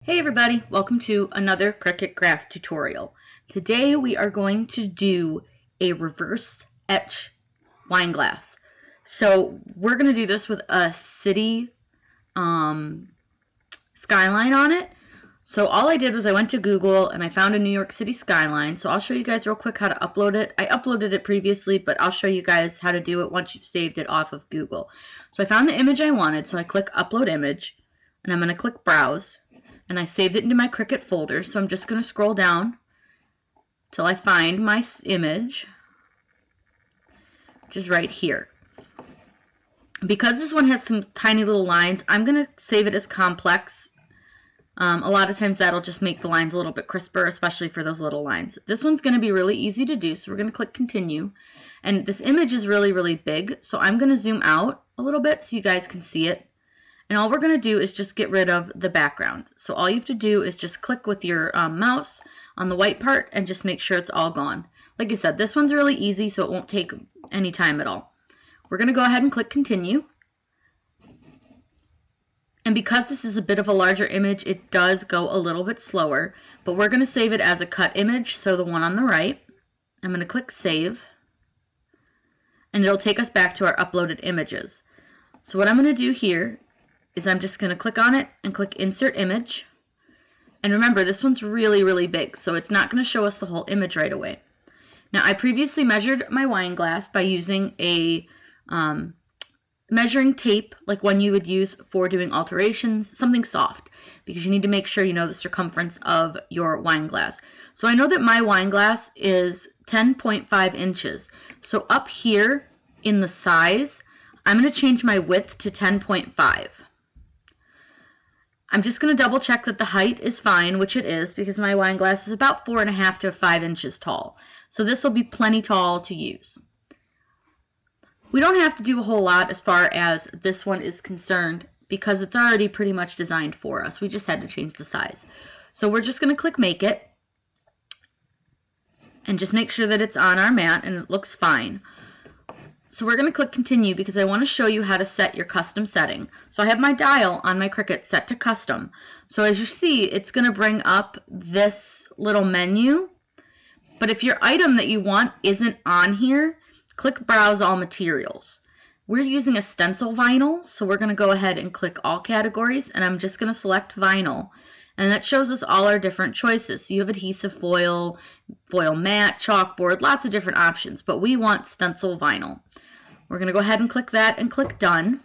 Hey everybody, welcome to another Cricut craft tutorial. Today we are going to do a reverse etch wine glass. So we're going to do this with a city skyline on it. So all I did was I went to Google and I found a New York City skyline. So I'll show you guys real quick how to upload it. I uploaded it previously, but I'll show you guys how to do it once you've saved it off of Google. So I found the image I wanted, so I click Upload Image, and I'm going to click Browse. And I saved it into my Cricut folder, so I'm just going to scroll down till I find my image, which is right here. Because this one has some tiny little lines, I'm going to save it as complex. A lot of times that'll just make the lines a little bit crisper, especially for those little lines. This one's going to be really easy to do, so we're going to click Continue. And this image is really, really big, so I'm going to zoom out a little bit so you guys can see it. And all we're going to do is just get rid of the background. So all you have to do is just click with your mouse on the white part and just make sure it's all gone. Like I said, this one's really easy, so it won't take any time at all. We're going to go ahead and click Continue. And because this is a bit of a larger image, it does go a little bit slower. But we're going to save it as a cut image, so the one on the right. I'm going to click Save. And it'll take us back to our uploaded images. So what I'm going to do here is I'm just going to click on it and click Insert Image. And remember, this one's really, really big, so it's not going to show us the whole image right away. Now, I previously measured my wine glass by using a measuring tape, like one you would use for doing alterations, something soft, because you need to make sure you know the circumference of your wine glass. So I know that my wine glass is 10.5 inches. So up here in the size, I'm going to change my width to 10.5. I'm just going to double check that the height is fine, which it is, because my wine glass is about 4.5 to 5 inches tall. So this will be plenty tall to use. We don't have to do a whole lot as far as this one is concerned, because it's already pretty much designed for us. We just had to change the size. So we're just going to click Make It, and just make sure that it's on our mat and it looks fine. So we're going to click Continue because I want to show you how to set your custom setting. So I have my dial on my Cricut set to custom. So as you see, it's going to bring up this little menu. But if your item that you want isn't on here, click Browse All Materials. We're using a stencil vinyl, so we're going to go ahead and click All Categories, and I'm just going to select Vinyl. And that shows us all our different choices. So you have adhesive foil, foil matte, chalkboard, lots of different options, but we want stencil vinyl. We're going to go ahead and click that and click Done.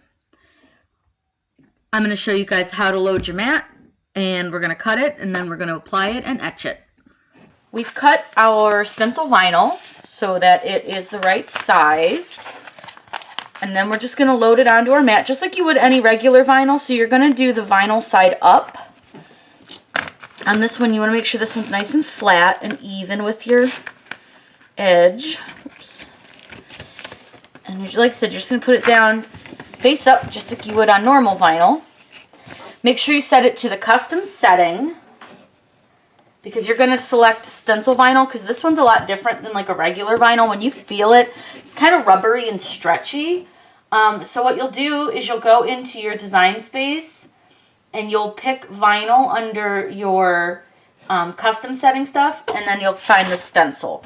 I'm going to show you guys how to load your mat, and we're going to cut it, and then we're going to apply it and etch it. We've cut our stencil vinyl so that it is the right size, and then we're just going to load it onto our mat just like you would any regular vinyl. So you're going to do the vinyl side up. On this one, you want to make sure this one's nice and flat and even with your edge. Oops. And like I said, you're just going to put it down face up just like you would on normal vinyl. Make sure you set it to the custom setting because you're going to select stencil vinyl because this one's a lot different than like a regular vinyl. When you feel it, it's kind of rubbery and stretchy. So what you'll do is you'll go into your design space and you'll pick vinyl under your custom setting stuff, and then you'll find the stencil.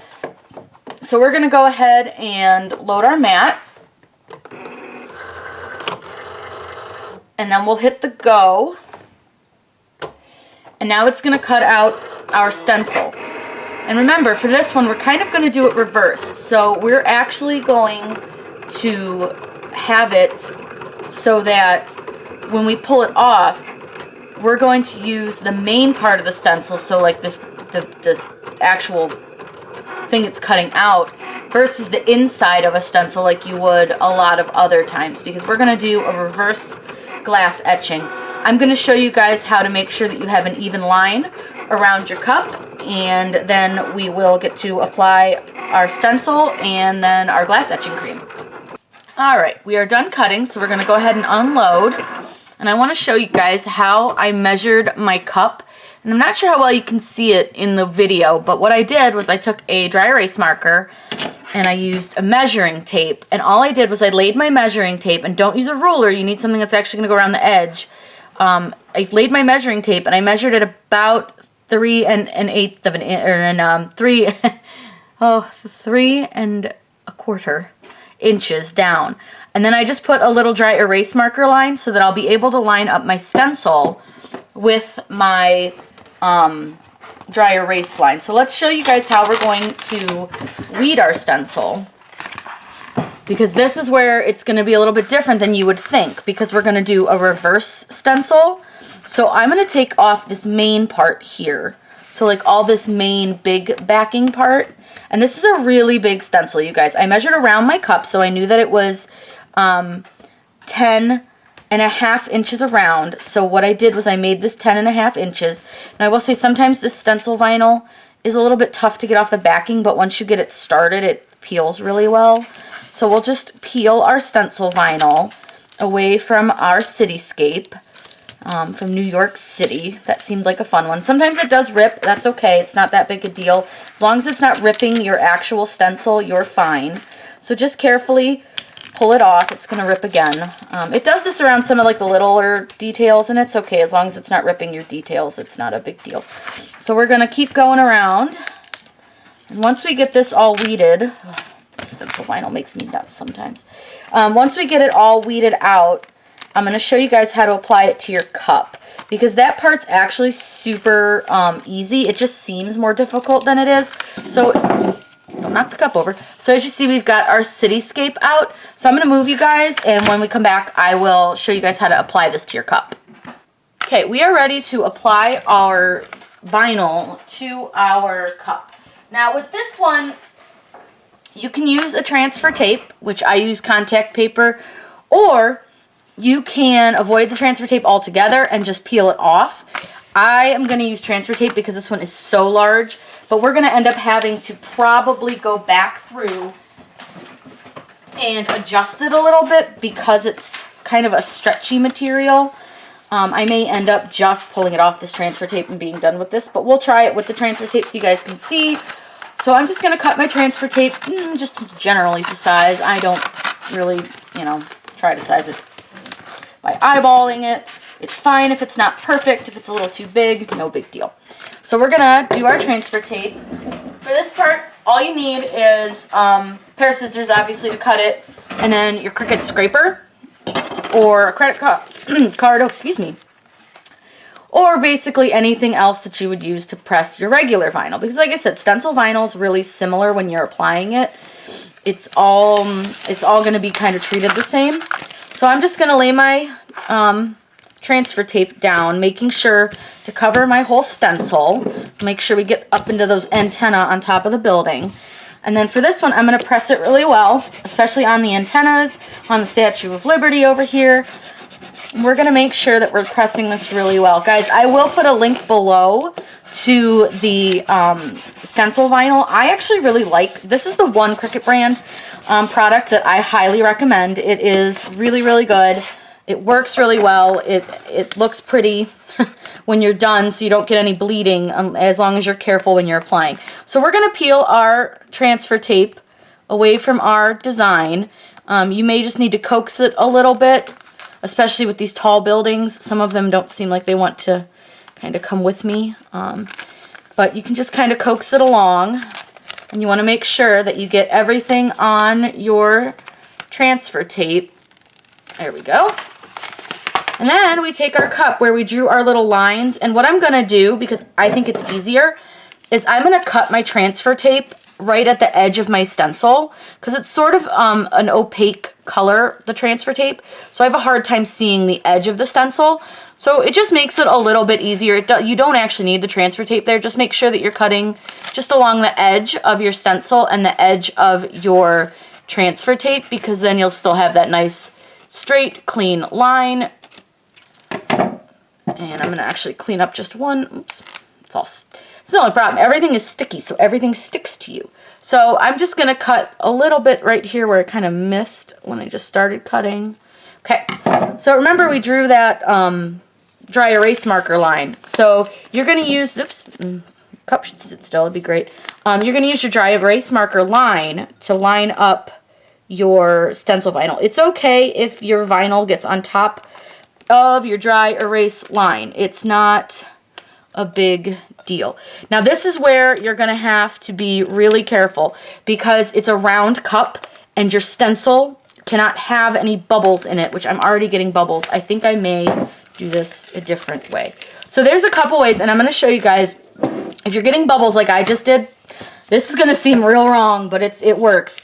So we're going to go ahead and load our mat, and then we'll hit the go, and now it's going to cut out our stencil. And remember, for this one, we're kind of going to do it reverse. So we're actually going to have it so that when we pull it off, we're going to use the main part of the stencil, so like this, the actual thing it's cutting out, versus the inside of a stencil like you would a lot of other times, because we're going to do a reverse glass etching. I'm going to show you guys how to make sure that you have an even line around your cup, and then we will get to apply our stencil and then our glass etching cream. Alright, we are done cutting, so we're going to go ahead and unload. And I want to show you guys how I measured my cup. And I'm not sure how well you can see it in the video, but what I did was I took a dry erase marker and I used a measuring tape. And all I did was I laid my measuring tape, and don't use a ruler, you need something that's actually going to go around the edge. I've laid my measuring tape, and I measured it about 3 1/8 of an inch, or 3 inches down. And then I just put a little dry erase marker line so that I'll be able to line up my stencil with my dry erase line. So let's show you guys how we're going to weed our stencil, because this is where it's going to be a little bit different than you would think, because we're going to do a reverse stencil. So I'm going to take off this main part here. So like all this main big backing part. And this is a really big stencil, you guys. I measured around my cup, so I knew that it was 10.5 inches around. So what I did was I made this 10.5 inches. And I will say sometimes this stencil vinyl is a little bit tough to get off the backing, but once you get it started, it peels really well. So we'll just peel our stencil vinyl away from our cityscape. From New York City. That seemed like a fun one. Sometimes it does rip. That's okay. It's not that big a deal. As long as it's not ripping your actual stencil, you're fine. So just carefully pull it off. It's going to rip again. It does this around some of like the littler details, and it's okay. As long as it's not ripping your details, it's not a big deal. So we're going to keep going around. And once we get this all weeded, stencil vinyl makes me nuts sometimes. Once we get it all weeded out, I'm going to show you guys how to apply it to your cup, because that part's actually super easy. It just seems more difficult than it is. So don't knock the cup over. So as you see, we've got our cityscape out. So I'm going to move you guys, and when we come back, I will show you guys how to apply this to your cup. Okay, we are ready to apply our vinyl to our cup. Now with this one, you can use a transfer tape, which I use contact paper, or you can avoid the transfer tape altogether and just peel it off. I am going to use transfer tape because this one is so large, but we're going to end up having to probably go back through and adjust it a little bit because it's kind of a stretchy material. I may end up just pulling it off this transfer tape and being done with this, but we'll try it with the transfer tape so you guys can see. So I'm just going to cut my transfer tape just generally to size. I don't really, try to size it by eyeballing it. It's fine if it's not perfect. If it's a little too big, no big deal. So we're gonna do our transfer tape. For this part, all you need is a pair of scissors, obviously, to cut it, and then your Cricut scraper, or a credit card, or basically anything else that you would use to press your regular vinyl. Because like I said, stencil vinyl is really similar when you're applying it. It's all gonna be kind of treated the same. So I'm just going to lay my transfer tape down, making sure to cover my whole stencil. Make sure we get up into those antennae on top of the building. And then for this one, I'm going to press it really well, especially on the antennas, on the Statue of Liberty over here. We're going to make sure that we're pressing this really well. Guys, I will put a link below to the stencil vinyl. I actually really like, this is the one Cricut brand product that I highly recommend. It is really, really good. It works really well. It looks pretty when you're done, so you don't get any bleeding as long as you're careful when you're applying. So we're going to peel our transfer tape away from our design. You may just need to coax it a little bit, especially with these tall buildings. Some of them don't seem like they want to kind of come with me, but you can just kind of coax it along, and you want to make sure that you get everything on your transfer tape. There we go. And then we take our cup where we drew our little lines, and what I'm going to do, because I think it's easier, is I'm going to cut my transfer tape right at the edge of my stencil, because it's sort of an opaque color, the transfer tape, so I have a hard time seeing the edge of the stencil. So it just makes it a little bit easier. You don't actually need the transfer tape there. Just make sure that you're cutting just along the edge of your stencil and the edge of your transfer tape, because then you'll still have that nice straight, clean line. And I'm going to actually clean up just one. Oops. It's the only problem. Everything is sticky, so everything sticks to you. So I'm just going to cut a little bit right here where I kind of missed when I just started cutting. Okay, so remember we drew that dry erase marker line. So you're going to use, cup should sit still, it'd be great. You're going to use your dry erase marker line to line up your stencil vinyl. It's okay if your vinyl gets on top of your dry erase line. It's not a big deal. Now this is where you're gonna have to be really careful because it's a round cup and your stencil cannot have any bubbles in it, which I'm already getting bubbles. I think I may do this a different way. So there's a couple ways, and I'm gonna show you guys. If you're getting bubbles like I just did, this is gonna seem real wrong, but it works.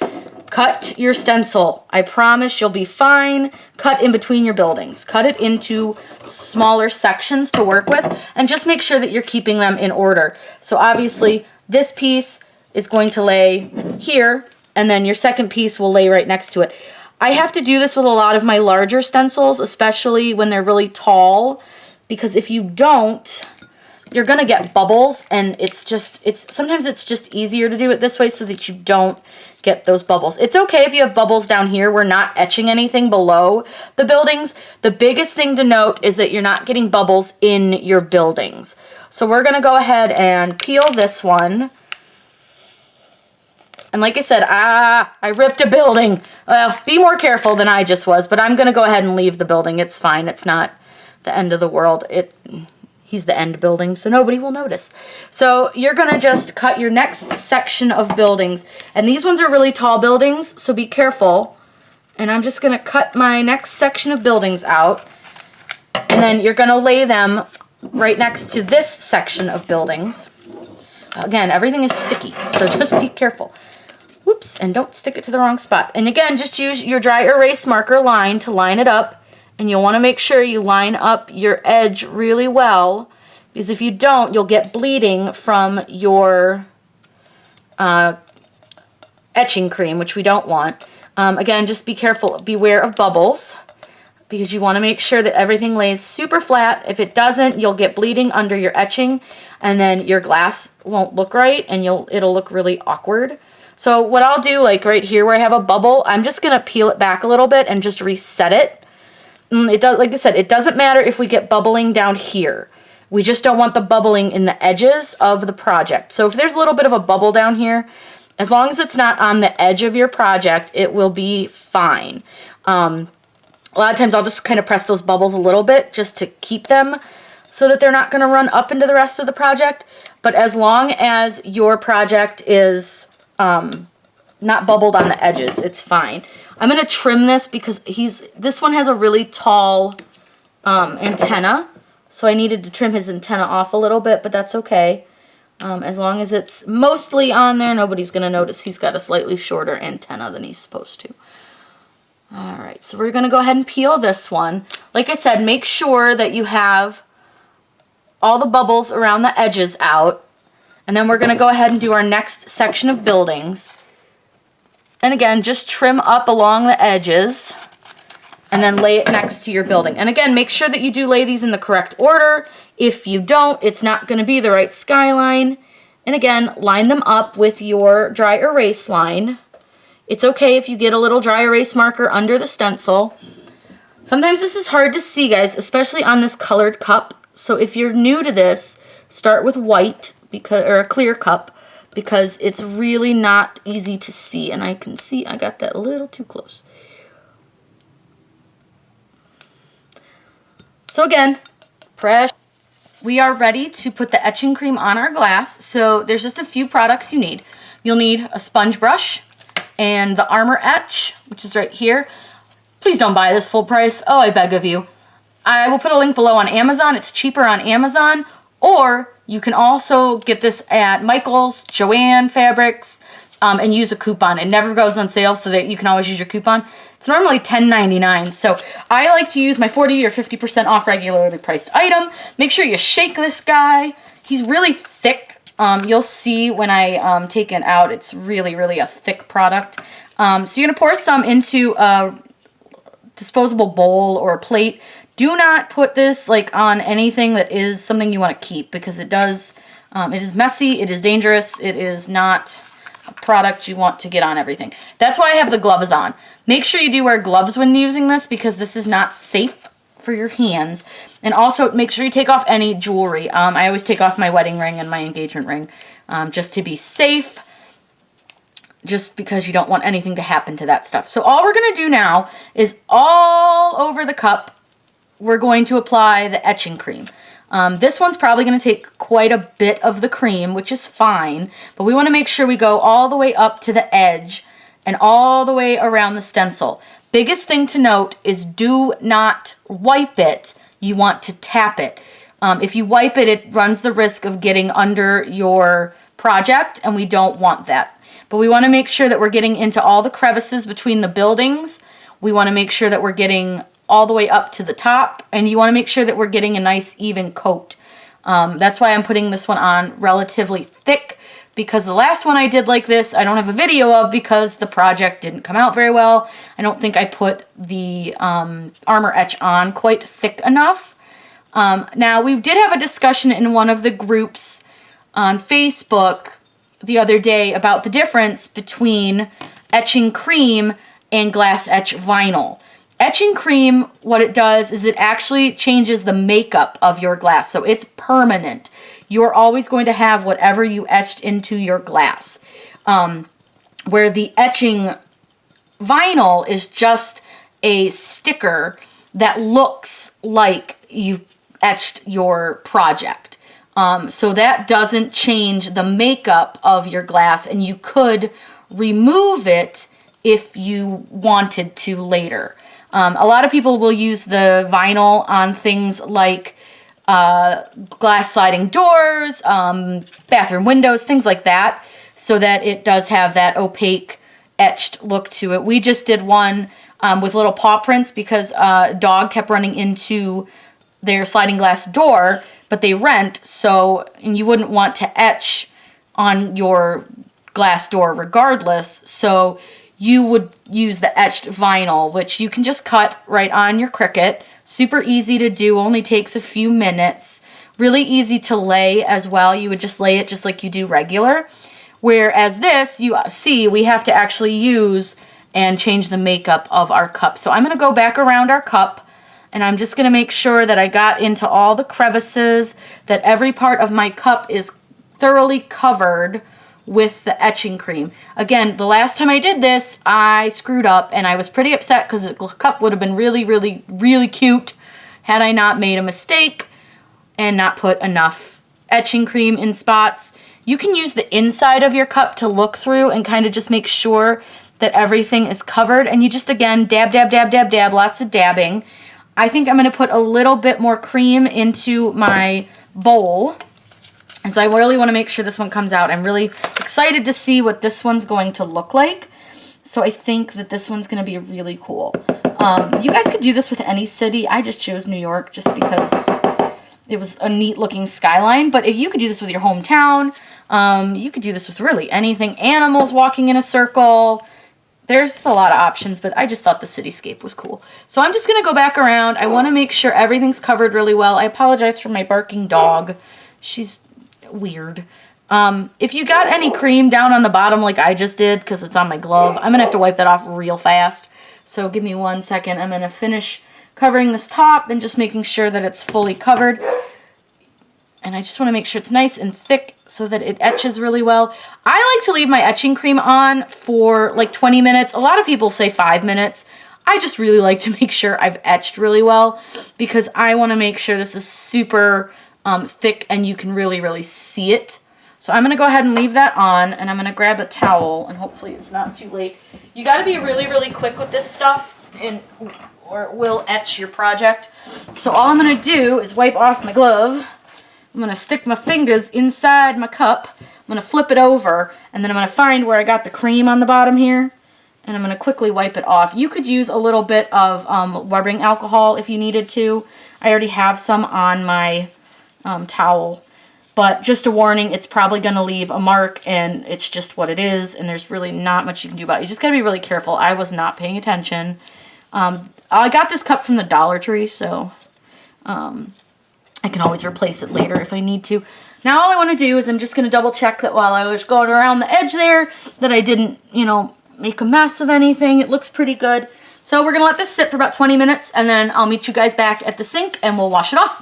Cut your stencil. I promise you'll be fine. Cut in between your buildings. Cut it into smaller sections to work with, and just make sure that you're keeping them in order. So obviously this piece is going to lay here, and then your second piece will lay right next to it. I have to do this with a lot of my larger stencils, especially when they're really tall, because if you don't, you're gonna get bubbles, and sometimes it's just easier to do it this way so that you don't get those bubbles. It's okay if you have bubbles down here. We're not etching anything below the buildings. The biggest thing to note is that you're not getting bubbles in your buildings. So we're gonna go ahead and peel this one. And like I said, I ripped a building. Well, be more careful than I just was, but I'm gonna go ahead and leave the building. It's fine, it's not the end of the world. He's the end building, so nobody will notice. So you're gonna just cut your next section of buildings. And these ones are really tall buildings, so be careful. And I'm just gonna cut my next section of buildings out. And then you're gonna lay them right next to this section of buildings. Again, everything is sticky, so just be careful. Whoops, and don't stick it to the wrong spot. And again, just use your dry erase marker line to line it up. And you'll want to make sure you line up your edge really well, because if you don't, you'll get bleeding from your etching cream, which we don't want. Again, just be careful, beware of bubbles, because you want to make sure that everything lays super flat. If it doesn't, you'll get bleeding under your etching, and then your glass won't look right, and it'll look really awkward. So what I'll do, like right here where I have a bubble, I'm just going to peel it back a little bit and just reset it. It does, like I said, it doesn't matter if we get bubbling down here. We just don't want the bubbling in the edges of the project. So if there's a little bit of a bubble down here, as long as it's not on the edge of your project, it will be fine. A lot of times I'll just kind of press those bubbles a little bit just to keep them so that they're not going to run up into the rest of the project. But as long as your project is not bubbled on the edges, it's fine. I'm going to trim this because this one has a really tall antenna, so I needed to trim his antenna off a little bit, but that's okay. As long as it's mostly on there, nobody's going to notice he's got a slightly shorter antenna than he's supposed to. Alright, so we're going to go ahead and peel this one. Like I said, make sure that you have all the bubbles around the edges out, and then we're going to go ahead and do our next section of buildings. And again, just trim up along the edges and then lay it next to your building. And again, make sure that you do lay these in the correct order. If you don't, it's not going to be the right skyline. And again, line them up with your dry erase line. It's okay if you get a little dry erase marker under the stencil. Sometimes this is hard to see, guys, especially on this colored cup. So if you're new to this, start with white or a clear cup, because it's really not easy to see. And I can see I got that a little too close. So again, press. We are ready to put the etching cream on our glass. So there's just a few products you need. You'll need a sponge brush and the Armor Etch, which is right here. Please don't buy this full price. Oh, I beg of you. I will put a link below on Amazon. It's cheaper on Amazon. Or you can also get this at Michael's, Joann Fabrics, and use a coupon. It never goes on sale, so that you can always use your coupon. It's normally $10.99, so I like to use my 40 or 50% off regularly priced item. Make sure you shake this guy. He's really thick. You'll see when I take it out, it's really, really a thick product. So you're going to pour some into a disposable bowl or a plate. Do not put this like on anything that is something you want to keep, because it is messy, it is dangerous, it is not a product you want to get on everything. That's why I have the gloves on. Make sure you do wear gloves when using this, because this is not safe for your hands. And also make sure you take off any jewelry. I always take off my wedding ring and my engagement ring just to be safe, just because you don't want anything to happen to that stuff. So all we're going to do now is all over the cup, we're going to apply the etching cream. This one's probably going to take quite a bit of the cream, which is fine, but we want to make sure we go all the way up to the edge and all the way around the stencil. Biggest thing to note is do not wipe it. You want to tap it. If you wipe it, it runs the risk of getting under your project, and we don't want that. But we want to make sure that we're getting into all the crevices between the buildings. We want to make sure that we're getting all the way up to the top, and you want to make sure that we're getting a nice even coat. That's why I'm putting this one on relatively thick, because the last one I did like this, I don't have a video of because the project didn't come out very well. I don't think I put the armor etch on quite thick enough. Now, we did have a discussion in one of the groups on Facebook the other day about the difference between etching cream and glass etch vinyl. Etching cream, what it does is it actually changes the makeup of your glass, so it's permanent. You're always going to have whatever you etched into your glass. Where the etching vinyl is just a sticker that looks like you etched your project. So that doesn't change the makeup of your glass, and you could remove it if you wanted to later. A lot of people will use the vinyl on things like glass sliding doors, bathroom windows, things like that, so that it does have that opaque etched look to it. We just did one with little paw prints because a dog kept running into their sliding glass door, but they rent, so, and you wouldn't want to etch on your glass door regardless, so you would use the etched vinyl, which you can just cut right on your Cricut. Super easy to do, only takes a few minutes. Really easy to lay as well. You would just lay it just like you do regular. Whereas this, you see, we have to actually use and change the makeup of our cup. So I'm going to go back around our cup, and I'm just going to make sure that I got into all the crevices, that every part of my cup is thoroughly covered with the etching cream. Again, the last time I did this, I screwed up, and I was pretty upset because the cup would have been really, really, really cute had I not made a mistake and not put enough etching cream in spots. You can use the inside of your cup to look through and kind of just make sure that everything is covered, and you just, again, dab, dab, dab, dab, dab, lots of dabbing. I think I'm going to put a little bit more cream into my bowl, and so I really want to make sure this one comes out. I'm really excited to see what this one's going to look like. So I think that this one's going to be really cool. You guys could do this with any city. I just chose New York just because it was a neat looking skyline. But if you could do this with your hometown, you could do this with really anything. Animals walking in a circle. There's a lot of options, but I just thought the cityscape was cool. So I'm just going to go back around. I want to make sure everything's covered really well. I apologize for my barking dog. She's weird. If you got any cream down on the bottom like I just did, because it's on my glove, I'm gonna have to wipe that off real fast. So give me 1 second. I'm gonna finish covering this top and just making sure that it's fully covered. And I just want to make sure it's nice and thick so that it etches really well. I like to leave my etching cream on for like 20 minutes. A lot of people say 5 minutes. I just really like to make sure I've etched really well because I want to make sure this is super thick and you can really, really see it. So I'm going to go ahead and leave that on, and I'm going to grab a towel, and hopefully it's not too late. You got to be really, really quick with this stuff, or it will etch your project. So all I'm going to do is wipe off my glove. I'm going to stick my fingers inside my cup. I'm going to flip it over, and then I'm going to find where I got the cream on the bottom here, and I'm going to quickly wipe it off. You could use a little bit of rubbing alcohol if you needed to. I already have some on my towel. But just a warning, it's probably going to leave a mark, and it's just what it is, and there's really not much you can do about it. You just got to be really careful. I was not paying attention. I got this cup from the Dollar Tree, so I can always replace it later if I need to. Now all I want to do is I'm just going to double check that while I was going around the edge there, that I didn't, make a mess of anything. It looks pretty good. So we're going to let this sit for about 20 minutes, and then I'll meet you guys back at the sink, and we'll wash it off.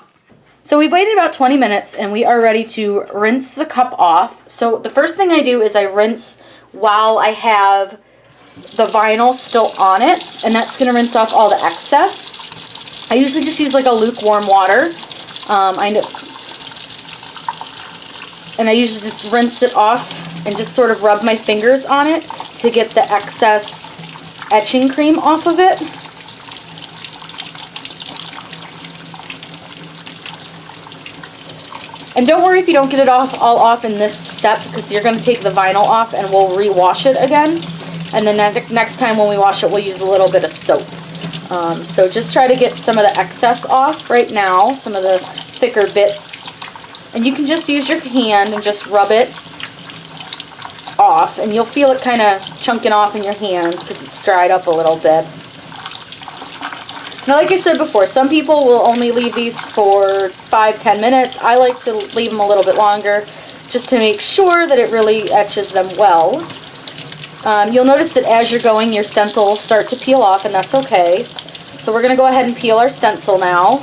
So we've waited about 20 minutes and we are ready to rinse the cup off. So the first thing I do is I rinse while I have the vinyl still on it, and that's going to rinse off all the excess. I usually just use like a lukewarm water. And I usually just rinse it off and just sort of rub my fingers on it to get the excess etching cream off of it. And don't worry if you don't get it all off in this step, because you're going to take the vinyl off and we'll re-wash it again. And then next time when we wash it, we'll use a little bit of soap. So just try to get some of the excess off right now, some of the thicker bits. And you can just use your hand and just rub it off, and you'll feel it kind of chunking off in your hands because it's dried up a little bit. Now, like I said before, some people will only leave these for 5-10 minutes. I like to leave them a little bit longer just to make sure that it really etches them well. You'll notice that as you're going, your stencil will start to peel off, and that's okay. So we're going to go ahead and peel our stencil now.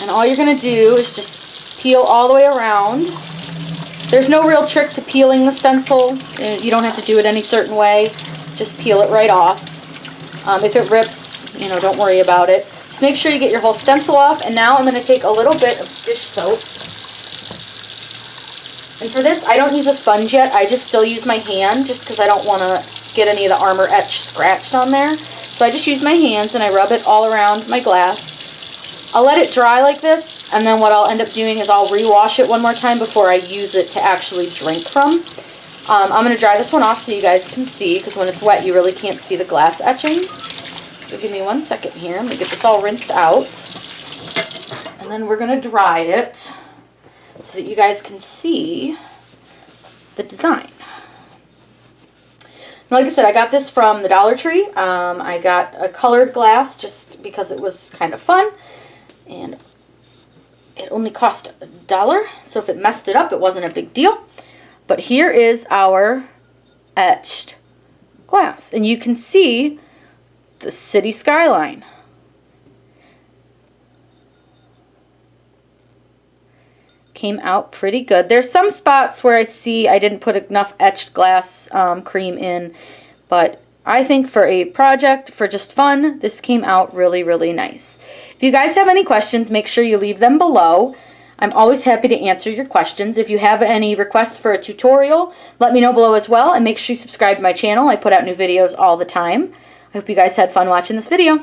And all you're going to do is just peel all the way around. There's no real trick to peeling the stencil. You don't have to do it any certain way. Just peel it right off. If it rips, don't worry about it. Just make sure you get your whole stencil off. And now I'm going to take a little bit of dish soap. And for this, I don't use a sponge yet. I just still use my hand just because I don't want to get any of the Armor Etch scratched on there. So I just use my hands and I rub it all around my glass. I'll let it dry like this, and then what I'll end up doing is I'll re-wash it one more time before I use it to actually drink from. I'm going to dry this one off so you guys can see, because when it's wet you really can't see the glass etching. So give me 1 second here. I'm going to get this all rinsed out. And then we're going to dry it so that you guys can see the design. Now, like I said, I got this from the Dollar Tree. I got a colored glass just because it was kind of fun. And it only cost $1, so if it messed it up, it wasn't a big deal. But here is our etched glass, and you can see the city skyline. Came out pretty good. There's some spots where I see I didn't put enough etched glass cream in, but I think for a project, for just fun, this came out really, really nice. If you guys have any questions, make sure you leave them below. I'm always happy to answer your questions. If you have any requests for a tutorial, let me know below as well, and make sure you subscribe to my channel. I put out new videos all the time. I hope you guys had fun watching this video.